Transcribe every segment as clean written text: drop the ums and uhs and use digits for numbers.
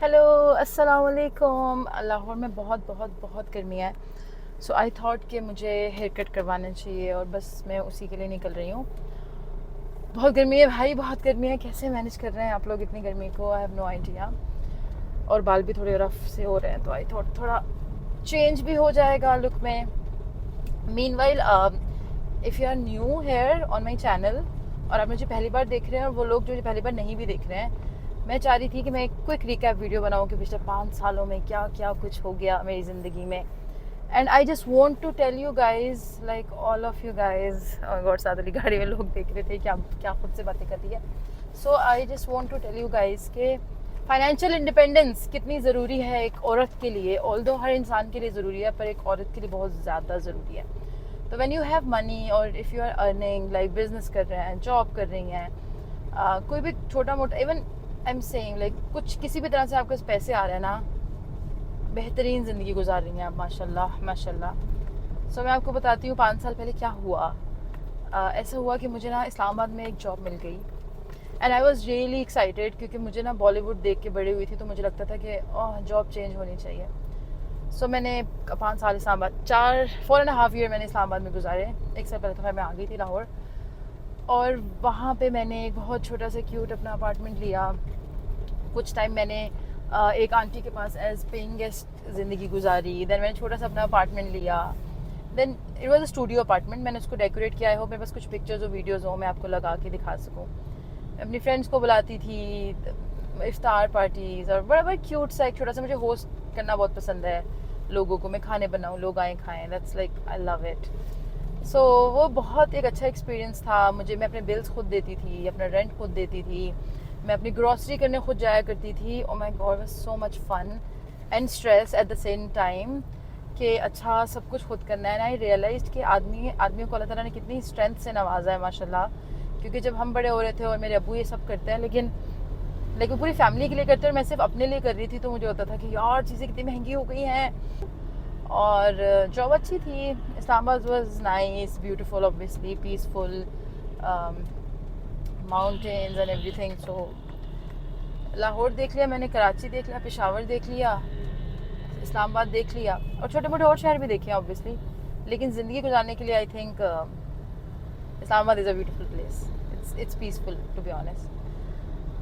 Hello, अस्सलाम वालेकुम। लाहौर में बहुत बहुत बहुत गर्मी है। सो आई थॉट कि मुझे हेयर कट करवाना चाहिए और बस मैं उसी के लिए निकल रही हूँ। बहुत गर्मी है भाई, बहुत गर्मी है। कैसे मैनेज कर रहे हैं आप लोग इतनी गर्मी को? I have no idea. और बाल भी थोड़े रफ से हो रहे हैं, तो आई थॉट थोड़ा चेंज भी हो जाएगा लुक में। Meanwhile if you are new here on my channel और आप मुझे पहली बार देख रहे हैं, और वो लोग जो मुझे पहली बार नहीं भी देख रहे हैं, मैं चाह रही थी कि मैं एक क्विक रिकैप वीडियो बनाऊं कि पिछले 5 सालों में क्या क्या कुछ हो गया मेरी ज़िंदगी में। And I just want to tell you guys, like all of you guys. और साथ वाली गाड़ी में लोग देख रहे थे क्या क्या खुद से बातें कर रही है। So I just want to tell you guys के फाइनेंशियल इंडिपेंडेंस कितनी ज़रूरी है एक औरत के लिए। ऑल्दो हर इंसान के लिए ज़रूरी है, पर एक औरत के लिए बहुत ज़्यादा ज़रूरी है। तो व्हेन यू हैव मनी और if you are earning, like business कर रहे हैं, जॉब कर रही हैं, कोई भी छोटा मोटा, even I am saying like कुछ किसी भी तरह से आपके पास पैसे आ रहे हैं ना, बेहतरीन ज़िंदगी गुजार रही हैं आप, माशाल्लाह माशाल्लाह। सो मैं आपको बताती हूँ 5 साल पहले क्या हुआ। ऐसा हुआ कि मुझे ना इस्लामाबाद में एक जॉब मिल गई। And I was really excited, क्योंकि मुझे ना बॉलीवुड देख के बड़ी हुई थी, तो मुझे लगता था कि जॉब चेंज होनी चाहिए। सो मैंने 5 साल इस्लामाबाद, 4.5 ईयर मैंने इस्लामाबाद में गुजारे। 1 साल पहले तो मैं आ गई थी लाहौर, और वहाँ पे मैंने एक बहुत छोटा सा क्यूट अपना अपार्टमेंट लिया। कुछ टाइम मैंने एक आंटी के पास एज पेइंग गेस्ट ज़िंदगी गुजारी। देन मैंने छोटा सा अपना अपार्टमेंट लिया। Then it was a studio apartment. मैंने उसको डेकोरेट किया। हो मेरे पास कुछ पिक्चर्स और वीडियोज़ हो, मैं आपको लगा के दिखा सकूँ। अपनी फ्रेंड्स को बुलाती थी, इफ्तार पार्टीज़, और बड़ा बड़ा क्यूट सा एक छोटा सा। मुझे होस्ट करना बहुत पसंद है लोगों को, मैं खाने बनाऊँ, लोग आए खाएँ, that's like I love it. So वो बहुत एक अच्छा एक्सपीरियंस था मुझे। मैं अपने बिल्स खुद देती थी, अपना रेंट खुद देती थी, मैं अपनी ग्रॉसरी करने खुद जाया करती थी। Oh my god, was so much fun and stress at the same time कि अच्छा सब कुछ खुद करना है। एंड आई रियलाइज्ड कि आदमियों को अल्लाह ताला ने कितनी स्ट्रेंथ से नवाजा है माशाल्लाह। क्योंकि जब हम बड़े हो रहे थे और मेरे अब्बू ये सब करते हैं, लेकिन पूरी फैमिली के लिए करते हैं और मैं सिर्फ अपने लिए कर रही थी, तो मुझे होता था कि यार चीज़ें कितनी महंगी हो गई हैं। और जॉब अच्छी थी। Islamabad was nice, beautiful, obviously peaceful, mountains and everything. So Lahore देख लिया मैंने, कराची देख लिया, पेशावर देख लिया, इस्लामाबाद देख लिया, और छोटे मोटे और शहर भी देखे ऑब्वियसली। लेकिन ज़िंदगी गुजारने के लिए I think Islamabad is a beautiful place. It's peaceful to be honest.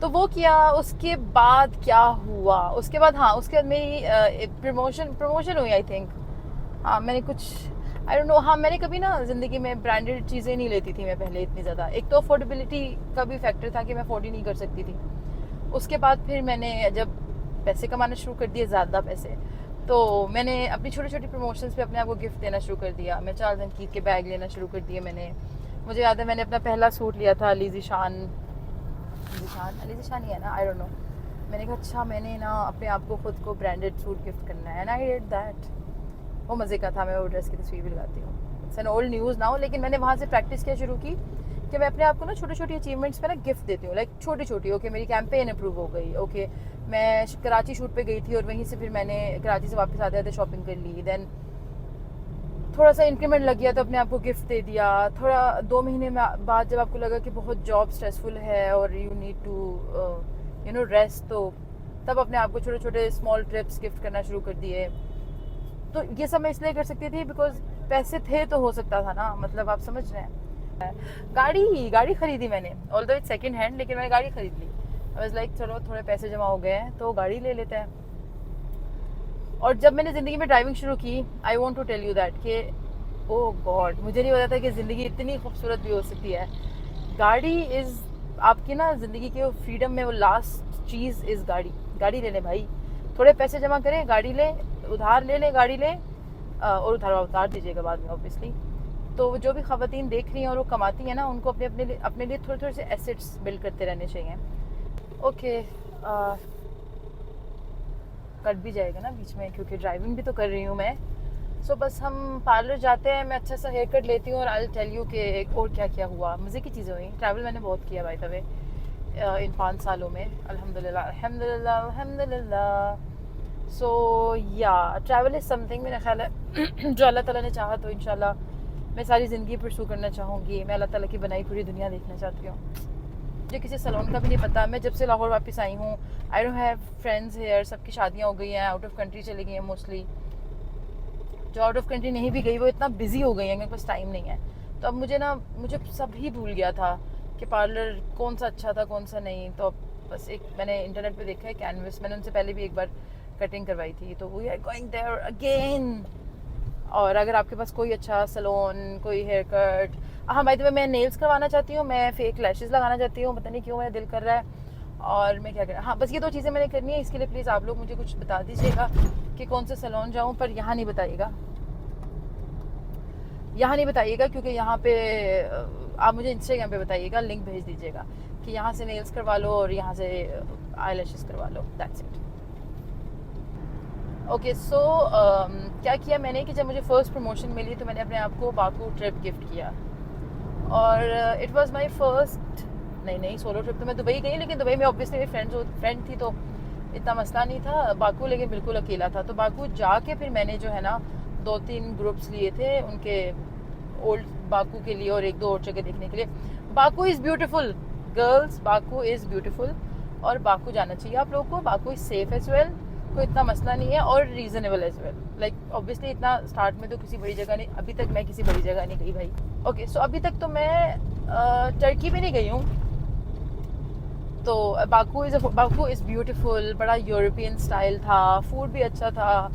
तो वो किया। उसके बाद क्या हुआ? उसके बाद उसके बाद मेरी प्रमोशन हुई आई थिंक। मैंने कुछ, आई डोंट नो, मैंने कभी ना ज़िंदगी में ब्रांडेड चीज़ें नहीं लेती थी मैं पहले इतनी ज़्यादा। एक तो अफोर्डेबिलिटी का भी फैक्टर था कि मैं अफोर्ड ही नहीं कर सकती थी। उसके बाद फिर मैंने जब पैसे कमाना शुरू कर दिए, ज़्यादा पैसे, तो मैंने अपनी छोटी छोटी प्रमोशंस पे अपने आप को गिफ्ट देना शुरू कर दिया। मैं 4 दिन के बैग लेना शुरू कर दिए मैंने। मुझे याद है मैंने अपना पहला सूट लिया था अली ज़ीशान ही है ना, आई डोंट नो। मैंने कहा अच्छा मैंने ना अपने आप को खुद को ब्रांडेड सूट गिफ्ट करना है, एंड आई डिड दैट। वो मज़े का था। मैं वो ड्रेस की तस्वीर भी लगाती हूँ, it's an old news now. लेकिन मैंने वहाँ से प्रैक्टिस किया शुरू की कि मैं अपने आप को ना छोटी छोटी अचीवमेंट्स पे ना गिफ्ट देती हूँ, लाइक छोटी छोटी। ओके, मेरी कैंपेन अप्रूव हो गई, ओके मैं कराची शूट पे गई थी और वहीं से फिर मैंने कराची से वापस आते आते शॉपिंग कर ली। देन थोड़ा सा इंक्रीमेंट लग गया तो अपने आप को गिफ्ट दे दिया। थोड़ा 2 महीने में बाद जब आपको लगा कि बहुत जॉब स्ट्रेसफुल है और यू नीड टू रेस्ट, तो तब अपने आप को छोटे छोटे स्मॉल ट्रिप्स गिफ्ट करना शुरू कर दिए। तो ये सब मैं इसलिए कर सकती थी बिकॉज पैसे थे तो हो सकता था ना, मतलब आप समझ रहे हैं। गाड़ी खरीदी मैंने, ऑल्दो इट्स सेकंड हैंड, लेकिन मैंने गाड़ी खरीद ली। आई वाज लाइक चलो थोड़े पैसे जमा हो गए हैं तो गाड़ी ले लेते हैं। और जब मैंने ज़िंदगी में ड्राइविंग शुरू की, I want to tell you that कि ओह गॉड, मुझे नहीं पता था कि ज़िंदगी इतनी खूबसूरत भी हो सकती है। गाड़ी इज़ आपकी ना ज़िंदगी के फ्रीडम में वो लास्ट चीज़ इज़ गाड़ी। गाड़ी ले लें भाई, थोड़े पैसे जमा करें, गाड़ी लें, उधार ले लें, गाड़ी लें, और उतार दीजिएगा बाद में ऑब्वियसली। तो जो भी ख़वातीन देख रही हैं और वो कमाती हैं ना, उनको अपने लिए थोड़े थोड़े से एसेट्स बिल्ड करते रहने चाहिए। ओके, कट भी जाएगा ना बीच में, क्योंकि ड्राइविंग भी तो कर रही हूँ मैं। सो बस हम पार्लर जाते हैं, मैं अच्छा सा हेयर कट लेती हूँ और आई टेल यू कि और क्या क्या हुआ। मज़े की चीज़ें हुई। ट्रैवल मैंने बहुत किया बाय द वे इन 5 सालों में, अल्हम्दुलिल्लाह अल्हम्दुलिल्लाह अल्हम्दुलिल्लाह। सो या ट्रैवल इज़ समथिंग, मेरा ख्याल है जो अल्लाह ताला ने चाहा तो इंशाल्लाह मैं सारी ज़िंदगी परसू करना चाहूँगी। मैं अल्लाह ताला की बनाई पूरी दुनिया देखना चाहती हूँ। मुझे किसी सैलून का भी नहीं पता। मैं जब से लाहौर वापस आई हूँ, I don't have friends here, सबकी शादियाँ हो गई हैं, आउट ऑफ कंट्री चली गई हैं मोस्टली। जो आउट ऑफ कंट्री नहीं भी गई वो इतना बिजी हो गई है, मेरे पास टाइम नहीं है। तो अब मुझे सब ही भूल गया था कि पार्लर कौन सा अच्छा था कौन सा नहीं। तो बस एक मैंने इंटरनेट पे देखा है कैनवस, मैंने उनसे पहले भी एक बार कटिंग करवाई थी, तो we are going there again. और अगर आपके पास कोई अच्छा सैलून, कोई हेयर कट, हाँ बाय द वे मैं नेल्स करवाना चाहती हूँ, मैं फेक लैशेस लगाना चाहती हूँ, पता नहीं क्यों मेरा दिल कर रहा है। और मैं क्या कर, हाँ बस ये 2 चीज़ें मैंने करनी है। इसके लिए प्लीज़ आप लोग मुझे कुछ बता दीजिएगा कि कौन से सैलून जाऊँ, पर यहाँ नहीं बताइएगा, यहाँ नहीं बताइएगा, क्योंकि यहाँ पे आप मुझे इंस्टाग्राम पे बताइएगा, लिंक भेज दीजिएगा कि यहाँ से नेल्स करवा लो और यहाँ से आई लैशेस करवा लो, दैट्स इट। ओके सो क्या किया मैंने कि जब मुझे फर्स्ट प्रमोशन मिली तो मैंने अपने आप को बाकू ट्रिप गिफ्ट किया। और इट वाज माय फर्स्ट, नहीं सोलो ट्रिप। तो मैं दुबई गई, लेकिन दुबई में ऑब्वियसली मेरी फ्रेंड थी तो इतना मसला नहीं था। बाकू लेकिन बिल्कुल अकेला था। तो बाकू जाके फिर मैंने जो है ना 2-3 ग्रुप्स लिए थे उनके ओल्ड बाकू के लिए और 1-2 और जगह देखने के लिए। Baku is beautiful girls, Baku is beautiful और बाकू जाना चाहिए आप लोगों को। Baku is safe as well, कोई इतना मसला नहीं है और reasonable as well. Like obviously इतना स्टार्ट में तो किसी बड़ी जगह नहीं, अभी तक मैं किसी बड़ी जगह नहीं गई भाई। ओके सो अभी तक तो मैं टर्की भी नहीं गई हूँ। तो बाकू इज़ ब्यूटीफुल, बड़ा यूरोपियन स्टाइल था, फूड भी अच्छा था,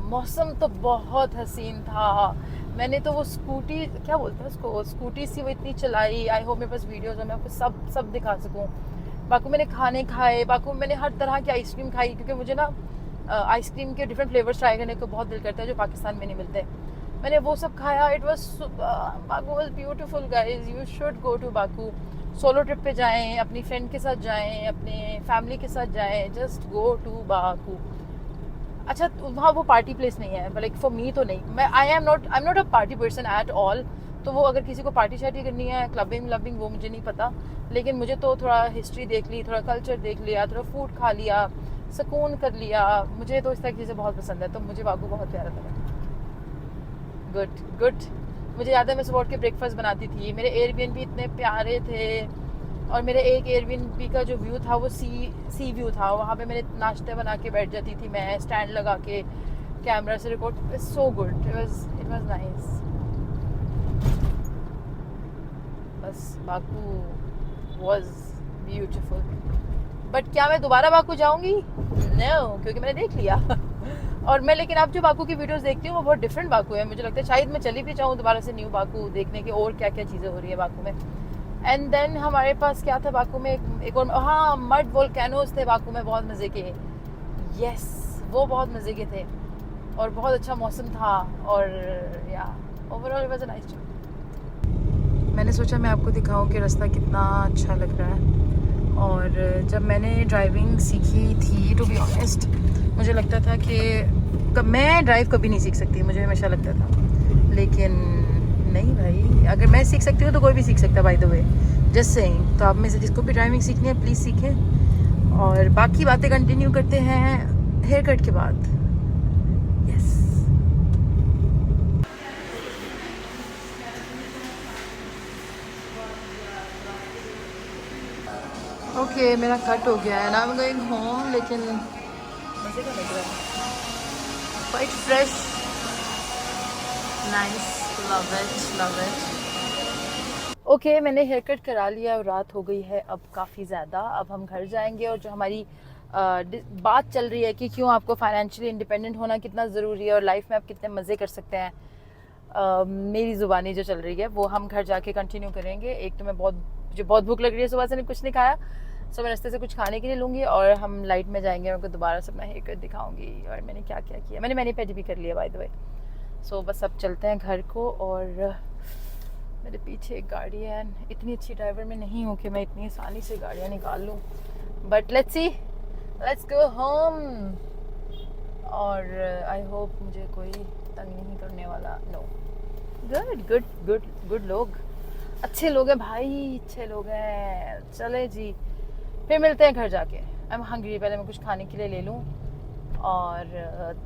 मौसम तो बहुत हसीन था। मैंने तो वो स्कूटी, क्या बोलते हैं उसको, स्कूटी सी वो इतनी चलाई। आई होप मेरे पास वीडियोज़ है, मैं आपको सब दिखा सकूँ। बाकू मैंने खाने खाए, बाकू मैंने हर तरह की आइसक्रीम खाई, क्योंकि मुझे ना आइसक्रीम के डिफरेंट फ्लेवर्स ट्राई करने को बहुत दिल करता है जो पाकिस्तान में नहीं मिलते। मैंने वो सब खाया। It was Baku was beautiful guys, you should go to Baku. Solo trip पे जाएं, अपनी फ्रेंड के साथ जाएं, अपने फैमिली के साथ जाएं, जस्ट गो टू बाकू। अच्छा वहाँ वो पार्टी प्लेस नहीं है, लाइक फॉर मी तो नहीं। मैं I am not a party person at all. तो वो अगर किसी को पार्टी शार्टी करनी है, क्लबिंग वो मुझे नहीं पता। लेकिन मुझे तो थोड़ा हिस्ट्री देख ली, थोड़ा कल्चर देख लिया, थोड़ा फूड खा लिया, सुकून कर लिया। मुझे तो इस तरह की चीज़ें बहुत पसंद है, तो मुझे बाकू बहुत प्यारा लगा। गुड। मुझे याद है मैं सुबह उठ के ब्रेकफास्ट बनाती थी। मेरे एयरबीएनबी इतने प्यारे थे, और मेरे एक एयरबीएनबी का जो व्यू था वो सी व्यू था। वहाँ पे मेरे नाश्ते बना के बैठ जाती थी मैं, स्टैंड लगा के कैमरा से record. So good, it was nice. बस बाकू वाज ब्यूटीफुल। बट क्या मैं दोबारा बाकू जाऊँगी? नो, क्योंकि मैंने देख लिया। और मैं लेकिन अब जो बाकू की वीडियोस देखती हूँ वो बहुत डिफरेंट बाकू है। मुझे लगता है शायद मैं चली भी जाऊँ दोबारा से न्यू बाकू देखने के, और क्या क्या चीज़ें हो रही है बाकू में। एंड देन हमारे पास क्या था बाकू में, एक और, हाँ मड वोल्केनोज थे बाकू में, बहुत मज़े के। यस, वो बहुत मज़े के थे और बहुत अच्छा मौसम था। और या overall it was a nice trip. मैंने सोचा मैं आपको दिखाऊं कि रास्ता कितना अच्छा लग रहा है। और जब मैंने ड्राइविंग सीखी थी, टू बी ऑनेस्ट, मुझे लगता था कि मैं ड्राइव कभी नहीं सीख सकती, मुझे हमेशा लगता था। लेकिन नहीं भाई, अगर मैं सीख सकती हूँ तो कोई भी सीख सकता है, bye the way, just saying. तो आप में से जिसको भी ड्राइविंग सीखनी है प्लीज़ सीखें। और बाकी बातें कंटिन्यू करते हैं हेयर कट के बाद। यस ओके, मेरा कट हो गया है ना, आई एम गोइंग होम। लेकिन मज़े का लग रहा है, quite fresh, nice, love it. Okay, मैंने हेयर कट करा लिया और रात हो गई है अब काफ़ी ज़्यादा। अब हम घर जाएंगे और जो हमारी बात चल रही है कि क्यों आपको फाइनेंशियली इंडिपेंडेंट होना कितना ज़रूरी है और लाइफ में आप कितने मज़े कर सकते हैं, मेरी ज़ुबानी जो चल रही है वो हम घर जाके कंटिन्यू करेंगे। एक तो मुझे बहुत भूख लग रही है, सुबह से मैंने कुछ नहीं खाया, सो मैं रास्ते से कुछ खाने के लिए लूँगी और हम लाइट में जाएंगे। उनको दोबारा से अपना हेयर कट दिखाऊंगी और मैंने क्या क्या किया। मैंने मैनी पेडी भी कर लिया बाय द वे। सो बस अब चलते हैं घर को। और मेरे पीछे एक गाड़ी है, इतनी अच्छी ड्राइवर में नहीं हूँ कि मैं इतनी आसानी से गाड़ियाँ निकाल लूँ, but let's see, let's go home. और आई होप मुझे कोई तंग नहीं करने वाला। नो, गुड लोग, अच्छे लोग हैं भाई, अच्छे लोग हैं। चले जी, फिर मिलते हैं घर जाके। आई एम हंग्री, पहले मैं कुछ खाने के लिए ले लूँ और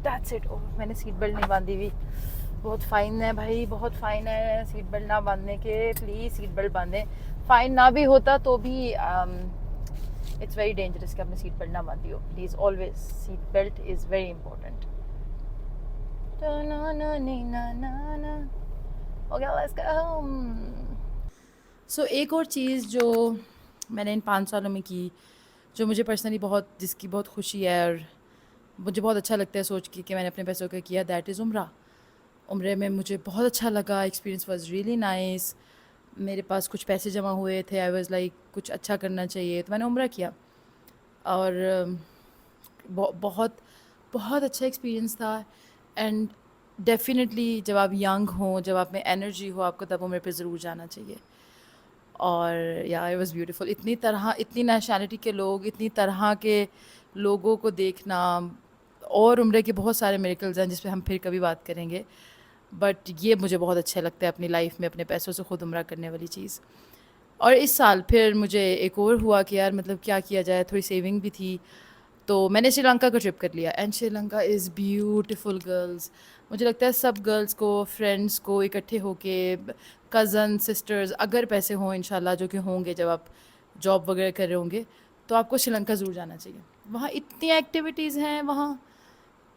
दैट्स इट। ओह, मैंने सीट बेल्ट नहीं बांधी हुई, बहुत फ़ाइन है भाई, बहुत फ़ाइन है सीट बेल्ट ना बांधने के। प्लीज़ सीट बेल्ट बांधें। फ़ाइन ना भी होता तो भी इट्स वेरी डेंजरस कि आपने सीट बेल्ट ना बांधी हो। Please always seat belt is very important. Okay let's go. So एक और चीज़ जो मैंने इन 5 सालों में की, जो मुझे पर्सनली बहुत, जिसकी बहुत खुशी है और मुझे बहुत अच्छा लगता है सोच के कि मैंने अपने पैसों का किया, दैट इज़ उम्रा। उम्रे में मुझे बहुत अच्छा लगा, एक्सपीरियंस वाज रियली नाइस। मेरे पास कुछ पैसे जमा हुए थे, आई वाज लाइक कुछ अच्छा करना चाहिए, तो मैंने उम्रा किया। और बहुत बहुत अच्छा एक्सपीरियंस था। एंड डेफिनेटली जब आप यंग हों, जब आप में एनर्जी हो, आपको तब उम्र पे ज़रूर जाना चाहिए। और या इट वाज ब्यूटीफुल। इतनी तरह, इतनी नेशनैलिटी के लोग, इतनी तरह के लोगों को देखना, और उम्र के बहुत सारे मिरेकल्स हैं जिस पे हम फिर कभी बात करेंगे। बट ये मुझे बहुत अच्छा लगता है अपनी लाइफ में अपने पैसों से खुद उम्रा करने वाली चीज़। और इस साल फिर मुझे एक और हुआ कि यार मतलब क्या किया जाए, थोड़ी सेविंग भी थी, तो मैंने श्रीलंका का ट्रिप कर लिया। And Sri Lanka is beautiful girls. मुझे लगता है सब गर्ल्स को, फ्रेंड्स को इकट्ठे होके, कज़न सिस्टर्स, अगर पैसे हों इंशाल्लाह, जो कि होंगे जब आप जॉब वगैरह कर रहे होंगे, तो आपको श्रीलंका ज़रूर जाना चाहिए। वहाँ इतनी एक्टिविटीज़ हैं, वहाँ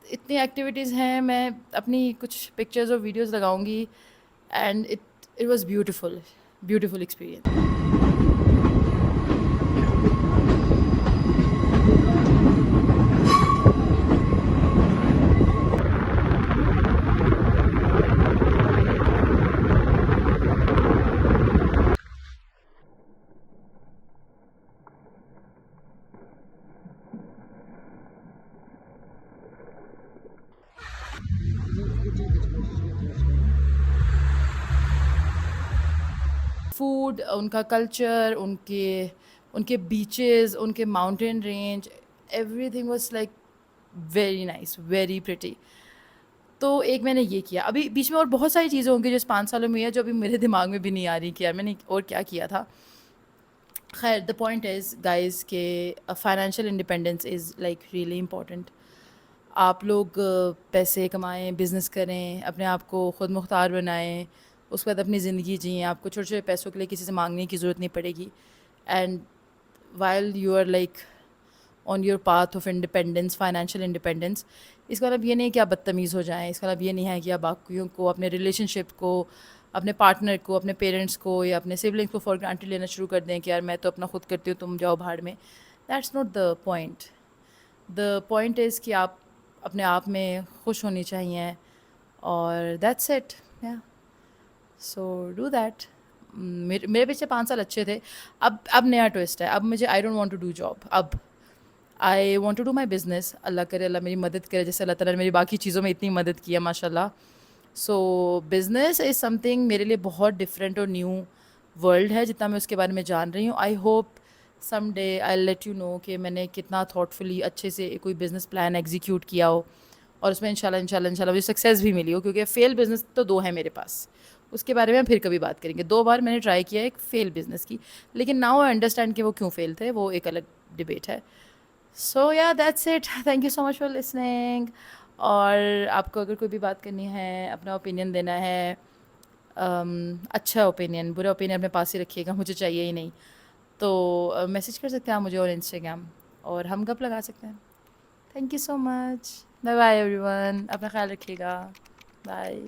इतनी एक्टिविटीज़ हैं। मैं अपनी कुछ पिक्चर्स और वीडियोस लगाऊंगी। And it it was beautiful, beautiful experience. Food, उनका कल्चर, उनके उनके बीचेस, उनके mountain range, everything was like very nice, very pretty. तो एक मैंने ये किया। अभी बीच में और बहुत सारी चीज़ें होंगी जो इस 5 सालों में है, जो अभी मेरे दिमाग में भी नहीं आ रही कि यार मैंने और क्या किया था। खैर, द पॉइंट इज़ गाइस के financial independence is like really important. आप लोग पैसे कमाएं, बिज़नेस करें, अपने आप को ख़ुद मुख्तार बनाएं, उसके बाद अपनी ज़िंदगी जिएं। आपको छोटे छोटे पैसों के लिए किसी से मांगने की ज़रूरत नहीं पड़ेगी। And while you are like on your path of independence, financial independence, इसका मतलब ये नहीं कि आप बदतमीज़ हो जाएं। इसका मतलब ये नहीं है कि आप बाकियों को, अपने रिलेशनशिप को, अपने पार्टनर को, अपने पेरेंट्स को या अपने सिबलिंग्स को फॉर ग्रांटेड लेना शुरू कर दें कि यार मैं तो अपना खुद करती हूँ, तुम जाओ भाड़ में। That's not the point. The point is कि आप अपने आप में खुश होनी चाहिए, और दैट्स इट। या सो डू दैट। मेरे मेरे पीछे 5 साल अच्छे थे। अब नया ट्विस्ट है। अब मुझे, I don't want to do job. अब I want to do my business. Allah करे, अल्लाह मेरी मदद करे, जैसे अल्लाह ताला ने मेरी बाकी चीज़ों में इतनी मदद की है माशाल्लाह। सो बिज़नेस इज़ समथिंग मेरे लिए बहुत डिफरेंट और न्यू वर्ल्ड है, जितना मैं उसके बारे में जान रही हूँ। I hope some day I let you know कि मैंने कितना थॉटफुली अच्छे से कोई बिज़नेस प्लान एग्जीक्यूट किया हो, और उसमें इंशाल्लाह इंशाल्लाह इंशाल्लाह मुझे सक्सेस भी मिली हो। क्योंकि फेल बिज़नेस तो 2 है मेरे पास, उसके बारे में हम फिर कभी बात करेंगे। 2 बार मैंने ट्राई किया एक फेल बिज़नेस की, लेकिन नाउ आई अंडरस्टैंड कि वो क्यों फेल थे, वो एक अलग डिबेट है। सो या that's it. Thank you so much for listening. और आपको अगर कोई भी बात करनी है, अपना ओपिनियन देना है, अच्छा ओपिनियन, बुरा ओपिनियन अपने पास ही रखिएगा, मुझे चाहिए ही नहीं, तो मैसेज कर सकते हैं आप मुझे और इंस्टाग्राम, और हम गप लगा सकते हैं। Thank you so much. Bye bye everyone, अपना ख्याल रखिएगा। बाय।